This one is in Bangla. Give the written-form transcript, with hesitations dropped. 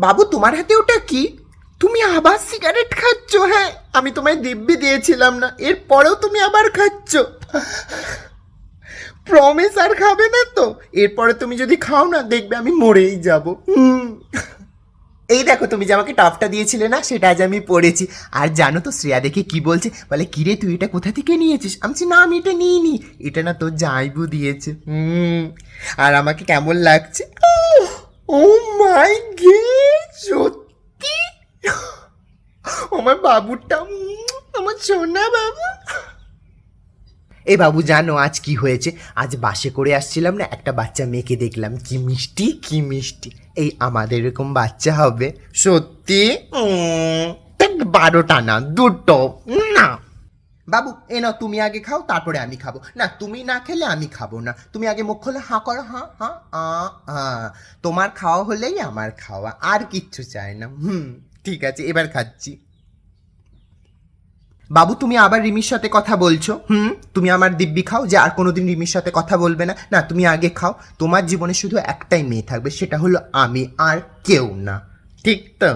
বাবু তোমার হাতে ওটা কি? তুমি আবার সিগারেট খাচ্ছ? হ্যাঁ, আমি তোমায় দিব্যি দিয়েছিলাম না, এরপরেও তুমি আবার খাচ্ছ। প্রমিস আর খাবে না তো? এরপরে তুমি যদি খাও না, দেখবে আমি মরেই যাব। এই দেখো, তুমি যে আমাকে টপটা দিয়েছিলে না, সেটা আজ আমি পড়েছি। আর জানো তো শ্রেয়া দেখে কি বলছে, বলে কিরে তুই এটা কোথা থেকে নিয়েছিস? আমি বলছি, না আমি এটা নিইনি, এটা না তোর জামাইবু দিয়েছে। আর আমাকে কেমন লাগছে? ও মাই গড, সত্যি আমার বাবুটা, আমার সোনা বাবু। এ বাবু জানো আজ কি হয়েছে? আজ বাসে করে আসছিলাম না, একটা বাচ্চা মেয়েকে দেখলাম, কি মিষ্টি কি মিষ্টি। এই আমাদের এরকম বাচ্চা হবে সত্যি? 12টা না, 2টো না। বাবু এ নাও, তুমি আগে খাও তারপরে আমি খাবো। না, তুমি না খেলে আমি খাবো না। তুমি আগে মুখ খোলো, হাঁ করো, হাঁ হাঁ তোমার খাওয়া হলেই আমার খাওয়া, আর কিচ্ছু চাই না। ঠিক আছে, এবার খাচ্ছি। বাবু তুমি আবার রিমির সাথে কথা বলছো? তুমি আমার দিব্যি খাও যে আর কোনোদিন রিমির সাথে কথা বলবে না। না, তুমি আগে খাও। তোমার জীবনে শুধু একটাই মেয়ে থাকবে, সেটা হলো আমি, আর কেউ না। ঠিক তো?